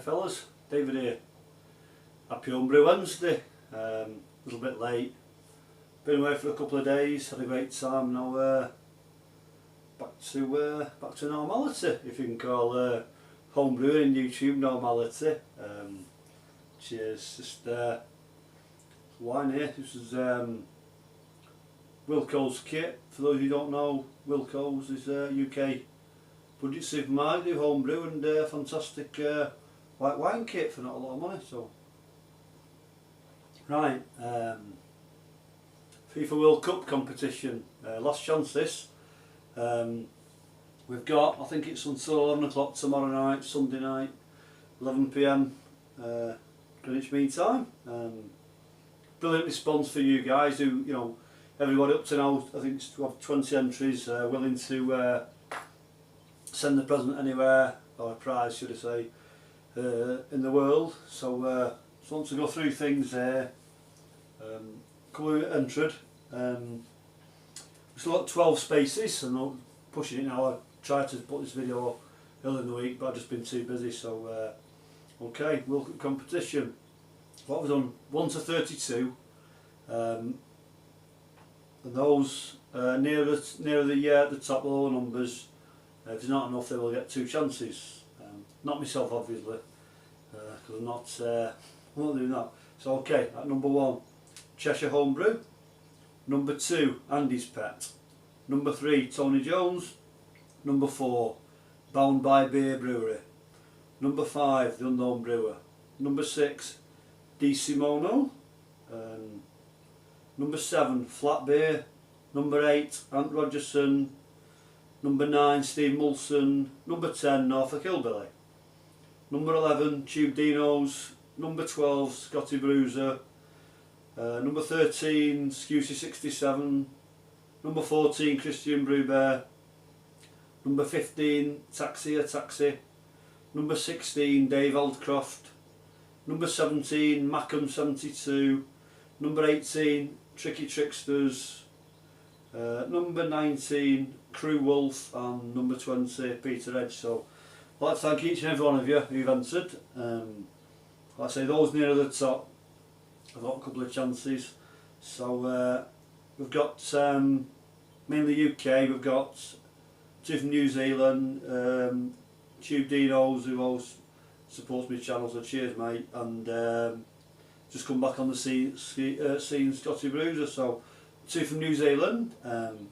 fellas, David here. Happy Homebrew Wednesday. A little bit late. Been away for a couple of days, had a great time. Now back to normality, if you can call homebrewing and YouTube normality. Cheers. Just wine here. This is Wilko's kit. For those who don't know, Wilko's is a UK budget supermarket, do homebrew and fantastic white wine kit for not a lot of money. So right, FIFA World Cup competition, last chance this. We've got, I think it's until 11 o'clock tomorrow night, Sunday night, 11 PM Greenwich Mean Time. Brilliant response for you guys who, you know, everybody up to now, I think it's 20 entries willing to send the present anywhere, or a prize should I say, in the world. So just want to go through things there. Couple entered. We've got 12 spaces, and I'm pushing it now. I tried to put this video earlier in the week, but I've just been too busy. So okay, World Cup competition. What have we done? 1 to 32. And those near the top lower numbers, if there's not enough, they will get 2 chances. Not myself, obviously, because I'm not doing that. So okay, at number 1, Cheshire Homebrew. Number 2, Andy's Pet. Number 3, Tony Jones. Number 4, Bound by Beer Brewery. Number 5, The Unknown Brewer. Number 6, Di Simono. Number 7, Flat Beer. Number 8, Ant Rogerson. Number 9, Steve Mulson. Number 10, Norfolk Hillbilly. Number 11, Tube Dinos. Number 12, Scotty Bruiser. Number 13, Scusey 67. Number 14, Christian Brewbear. Number 15, Taxi. Number 16, Dave Aldcroft. Number 17, Mackham 72. Number 18, Tricky Tricksters. Number 19, Crew Wolf, and number 20, Peter Edge. So I'd like to thank each and every one of you who've entered. Like I say, those near the top, I've got a couple of chances. So we've got mainly UK, we've got 2 from New Zealand, Tube Dinos, who always supports my channel, so cheers mate, and just come back on the scene, Scotty Bruiser. So 2 from New Zealand,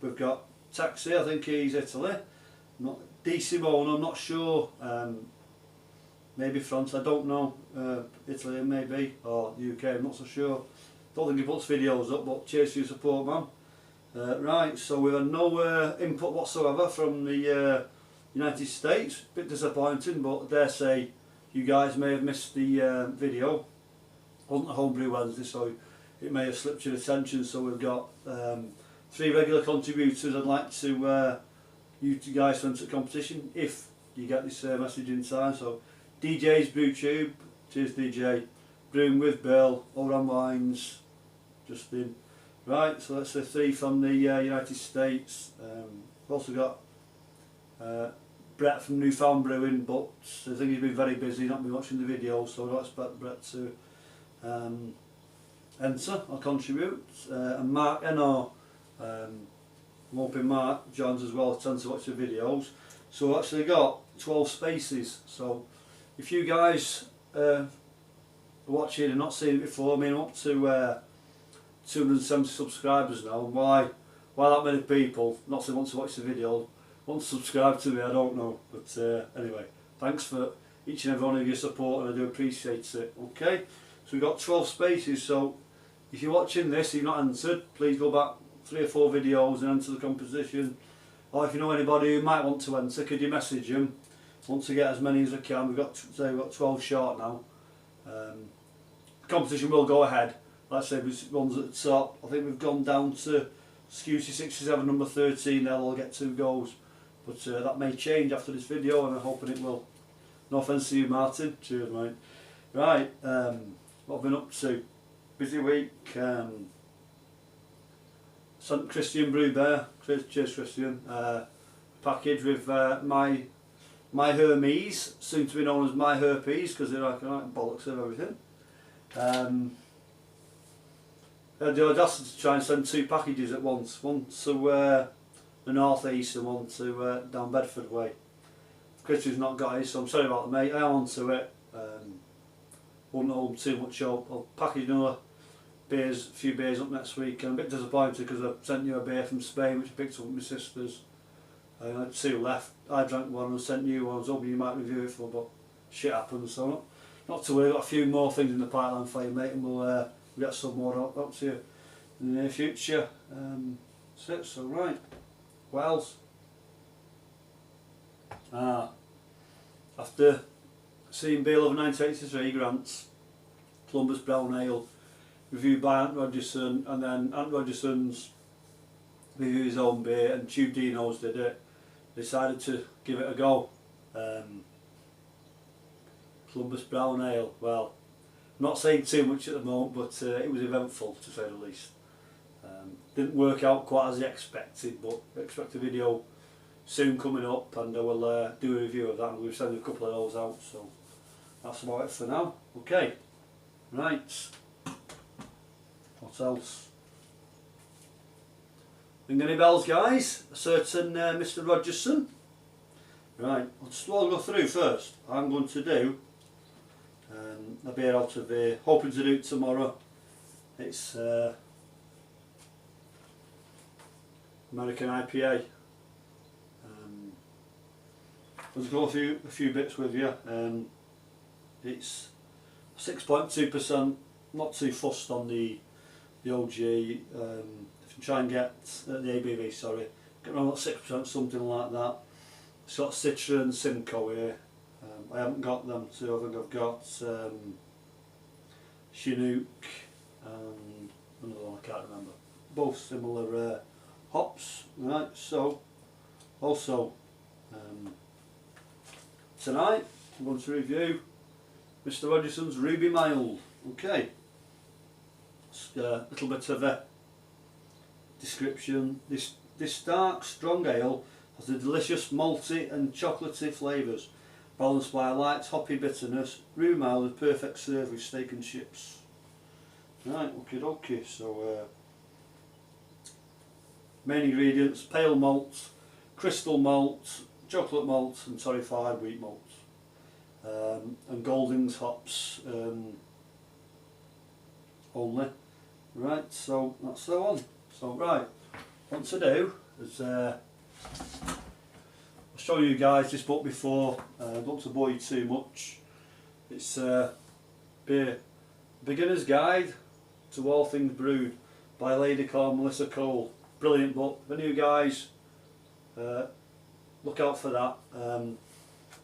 we've got Taxi, I think he's Italy, Di Simone, I'm not sure, maybe France, I don't know, Italy maybe, or UK, I'm not so sure. Don't think he puts videos up, but cheers for your support, man. Right, so we had no input whatsoever from the United States. Bit disappointing, but I dare say you guys may have missed the video. Wasn't a Homebrew Wednesday, so it may have slipped your attention. So we've got 3 regular contributors. I'd like to you guys to enter the competition if you get this message in time. So DJ's BrewTube, cheers DJ, Brewing with Bill, Oran Wines, Justin. Right, so that's the 3 from the United States. We've also got Brett from Newfound Brewing, but I think he's been very busy, not been watching the video, so I don't expect Brett to enter or contribute. And Mark Eno, I'm hoping Mark joins as well, tends to watch the videos. So we've actually got 12 spaces, so if you guys are watching and not seen it before, I mean I'm up to 270 subscribers now, and why that many people not so want to watch the video, want to subscribe to me, I don't know, but anyway, thanks for each and every one of your support, and I do appreciate it. Okay, so we've got 12 spaces, so if you're watching this, you've not entered, please go back 3 or 4 videos and enter the competition, or if you know anybody who might want to enter, could you message them? Want to get as many as I can. We've got 12 short now. The competition will go ahead. Like I said, one's at the top. I think we've gone down to Scusey 67, number 13. They'll all get 2 goals, but that may change after this video, and I'm hoping it will. No offence to you, Martin. Cheers, mate. Right, what I've been up to. Busy week. Sent Christian Brewbear. Cheers, Christian. Package with my My Hermes, soon to be known as My Herpes, because they're like bollocks of everything. I had the audacity to try and send 2 packages at once, one to the north east and one to down Bedford way. Christy's not got it, so I'm sorry about the mate. I am onto it. Won't hold too much up. I'll package another beers, a few beers up next week. I'm a bit disappointed because I sent you a beer from Spain which I picked up with my sisters. I had 2 left. I drank one and sent you one. I was hoping you might review it for, but shit happens, so not to worry. I've got a few more things in the pipeline for you, mate, and we'll get some more up to you in the near future. That's it, so right. What else? After seeing Beer of 1983 Grants, Columbus Brown Ale, reviewed by Ant Rogerson, and then Ant Rogersons reviewed his own beer, and Tube Dinos did it, decided to give it a go. Columbus Brown Ale, well, I'm not saying too much at the moment, but it was eventful to say the least. Didn't work out quite as expected, but I expect a video soon coming up, and I will do a review of that, and we'll send a couple of those out, so that's about it for now. Okay, right, what else? Ring any bells, guys? A certain Mr. Rogerson. Right, I'll go through first. I'm going to do a beer out of here, hoping to do it tomorrow. It's American IPA. I'll just go a few bits with you. It's 6.2%, not too fussed on the OG. If you try and get the ABV, sorry, get around 6%, something like that. It's got Citra and Simcoe here. I haven't got them, so I think I've got Chinook and another one I can't remember. Both similar hops, right? So also tonight I'm going to review Mr. Rogersons Ruby Mild. Okay, a little bit of a description. This dark, strong ale has the delicious malty and chocolatey flavours, balanced by a light hoppy bitterness. Ruby Mild is perfect serve with steak and chips. Right, okie dokie. So main ingredients: pale malt, crystal malt, chocolate malt and torrefied wheat malt, and Golding's hops only. Right, so that's the one. So right, what to do is I'll show you guys this book before. Not to bore you too much. It's beer Beginner's Guide to All Things Brewed by a lady called Melissa Cole. Brilliant book. The new guys, look out for that.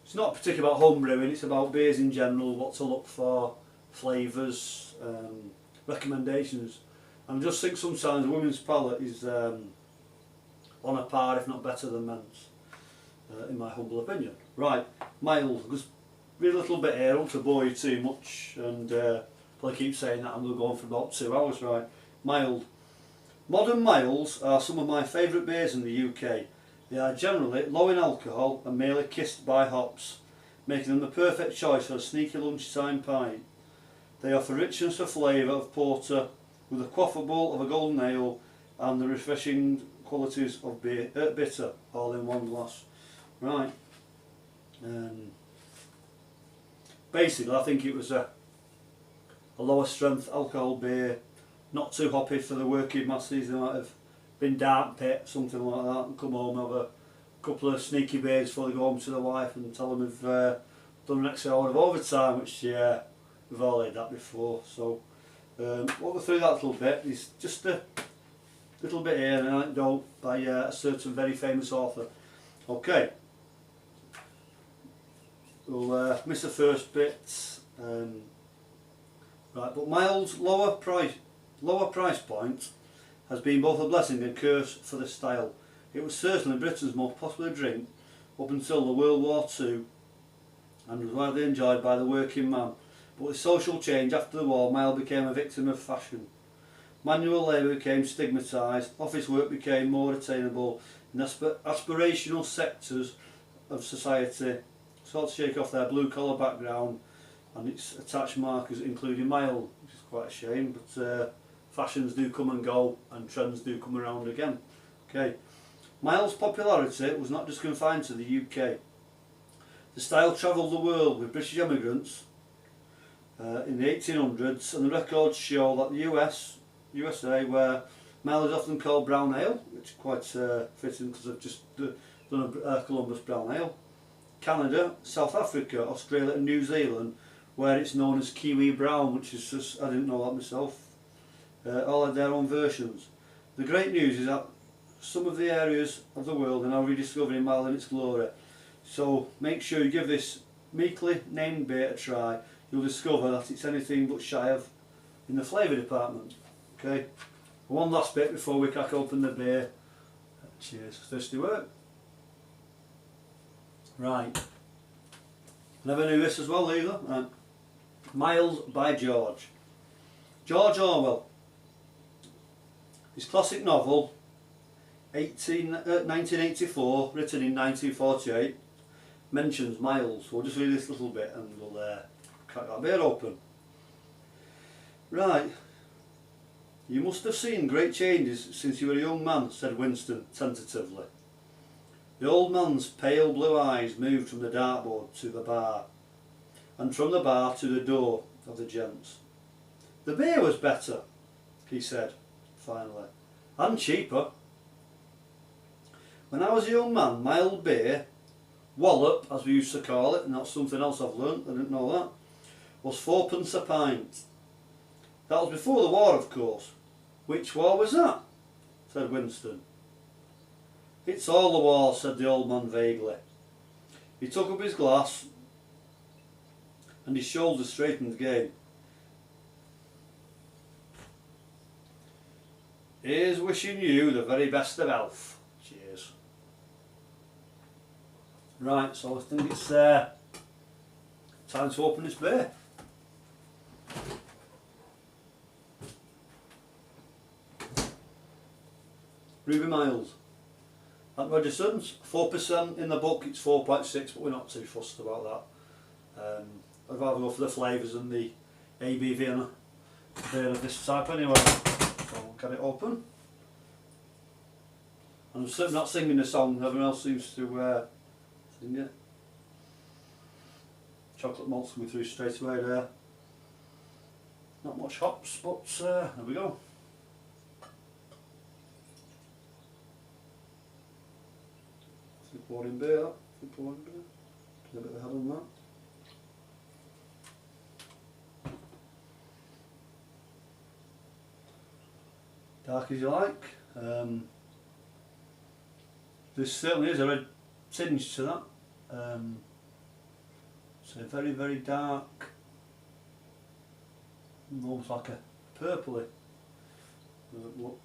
It's not particularly about homebrewing, it's about beers in general, what to look for, flavours, recommendations. And I just think sometimes women's palate is on a par, if not better than men's, in my humble opinion. Right, mild. Just read a little bit here, I don't want to bore you too much, and I keep saying that I'm going to go on for about 2 hours. Right, mild. Modern milds are some of my favourite beers in the UK. They are generally low in alcohol and merely kissed by hops, making them the perfect choice for a sneaky lunchtime pint. They offer richness of flavour of porter with the quaffable of a golden ale and the refreshing qualities of bitter, all in one glass. Right. Basically, I think it was a lower strength alcohol beer, not too hoppy for the working masses. They might have been dark pit, something like that, and come home and have a couple of sneaky beers before they go home to the wife and tell them we've done an extra hour of overtime, which we've all had that before. So what we're through that little bit is just a little bit here, an anecdote by a certain very famous author. Okay, we'll miss the first bit. Right, but Mild's lower price point has been both a blessing and a curse for the style. It was certainly Britain's most popular drink up until the World War II and was widely enjoyed by the working man. But with social change after the war, Mild became a victim of fashion. Manual labour became stigmatised, office work became more attainable in aspirational sectors of society, sort of shake off their blue collar background, and its attached markers including mild, which is quite a shame, but fashions do come and go and trends do come around again. Okay, Mild's popularity was not just confined to the UK. The style travelled the world with British immigrants in the 1800s, and the records show that the USA, where mild is often called brown ale, which is quite fitting because I've just done a Columbus brown ale. Canada, South Africa, Australia and New Zealand, where it's known as Kiwi Brown, which is just, I didn't know that myself. All had their own versions. The great news is that some of the areas of the world are now rediscovering mild in its glory. So make sure you give this meekly named beer a try. You'll discover that it's anything but shy of in the flavour department. Okay. One last bit before we crack open the beer. Cheers. Thirsty work. Right. Never knew this as well either. Mild by George. George Orwell. His classic novel 1984, written in 1948, mentions mild. So we'll just read this little bit and we'll crack that beer open. Right. You must have seen great changes since you were a young man, said Winston tentatively. The old man's pale blue eyes moved from the dartboard to the bar, and from the bar to the door of the gents. The beer was better, he said, finally, and cheaper. When I was a young man, mild beer, wallop as we used to call it, and that's something else I've learnt, I didn't know that, was 4p a pint. That was before the war, of course. Which war was that? Said Winston. It's all the war, said the old man vaguely. He took up his glass and his shoulders straightened again. Here's wishing you the very best of health. Cheers. Right, so I think it's time to open this beer. Ruby Mild. Ant Rogersons, 4% in the book, it's 4.6, but we're not too fussed about that. I'd rather go for the flavours and the ABV in a beer of this type anyway. So we'll get it open. And I'm certainly not singing the song, everyone else seems to sing it. Chocolate malt's coming through straight away there. Not much hops, but there we go. Pouring beer, pouring beer. Get a bit of a head on that. Dark as you like. This certainly is a red tinge to that. It's a very, very dark, almost like a purpley. You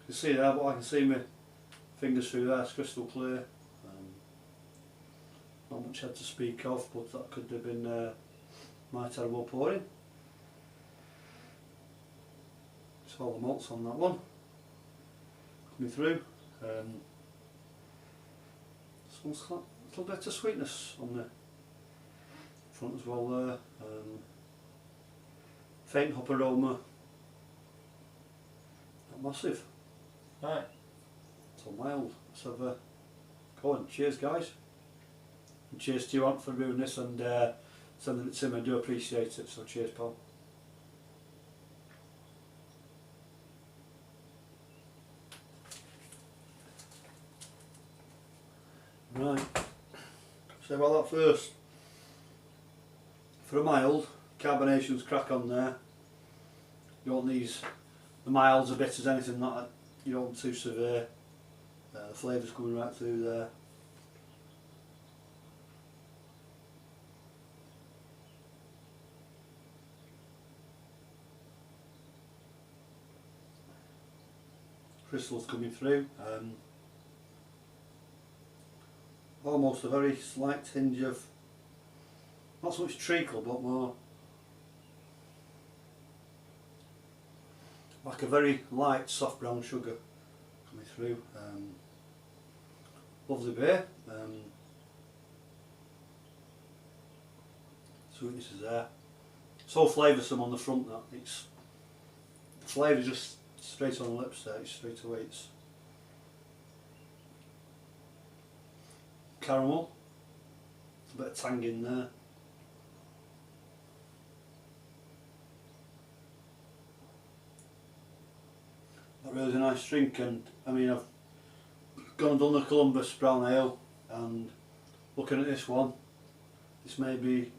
can see there, but I can see my fingers through there, it's crystal clear. Not much head to speak of, but that could have been my terrible pouring. It's all the malts on that one coming through. Smells like a little bit of sweetness on the front as well there. Faint hop aroma, not massive. Right. So mild. Let's have a go on. Cheers, guys. And cheers to you, Ant, for doing this and sending it to me. I do appreciate it. So cheers, pal. Right. Say about that first. For a mild, carbonation's crack on there. You want these, the milds, a bitters, anything like that. You don't want too severe. The flavour's coming right through there. Crystals coming through. Almost a very slight tinge of, not so much treacle, but more like a very light soft brown sugar coming through. Lovely beer. Sweetness is there. So flavoursome on the front that it's the flavour just straight on the lips there, it's straight away. It's caramel, a bit of tang in there. A really nice drink, and I mean I've gone and done the Columbus Brown Ale, and looking at this one, this may be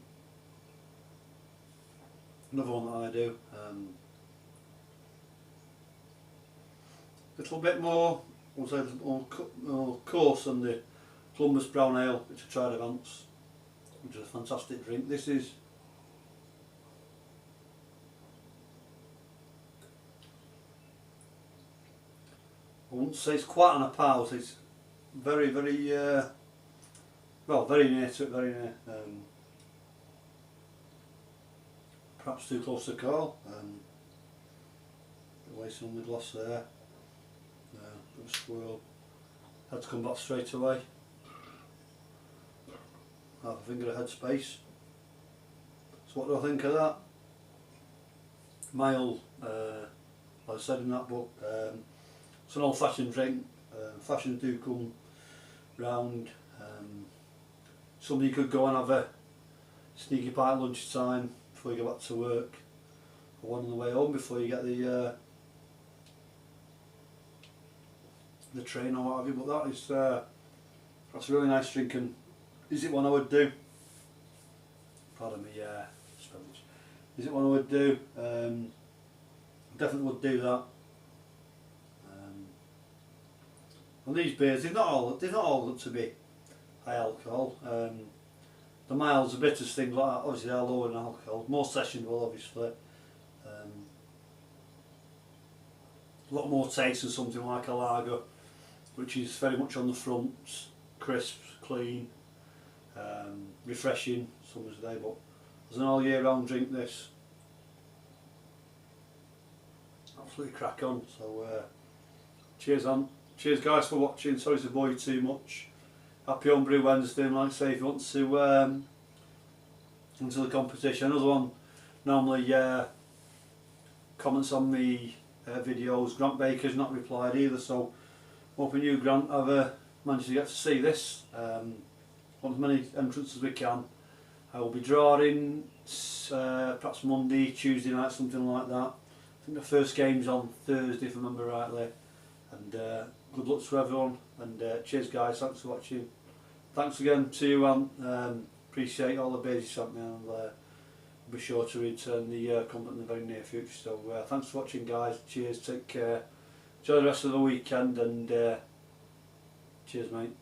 another one that I do. A little bit more, I'll say more coarse than the Columbus Brown Ale which I tried once, which is a fantastic drink. This is I wouldn't say it's quite on a par, it's very well, very near to it, very near. Perhaps too close to call. Wasting on the gloss there. Bit of a swirl. Had to come back straight away. Half a finger of head space. So what do I think of that? Mild, like I said in that book, it's an old fashioned drink. Fashions do come round. Somebody could go and have a sneaky pint at lunchtime before you go back to work, or one on the way home before you get the train or what have you. But that is that's a really nice drink, and is it one I would do? Pardon me, spellage. Is it one I would do? Definitely would do that. And these beers, they're not all got to be high alcohol. The milds, the bitters, things like that, obviously they're lower in alcohol. More sessionable, obviously. A lot more taste than something like a lager, which is very much on the front, crisp, clean, refreshing summer's day. But as an all year round drink, this absolutely crack on. So cheers on. Cheers guys for watching, sorry to bore you too much. Happy Homebrew Wednesday, and like I say, if you want to into the competition, another one normally comments on me videos, Grant Baker's not replied either, so hoping you, Grant, have managed to get to see this. Want as many entrants as we can. I will be drawing perhaps Monday, Tuesday night, something like that. I think the first game's on Thursday if I remember rightly. And good luck to everyone, and cheers guys, thanks for watching. Thanks again to you, Ant. Appreciate all the beers you sent me, and I'll be sure to return the content in the very near future. So thanks for watching guys, cheers, take care, enjoy the rest of the weekend, and cheers mate.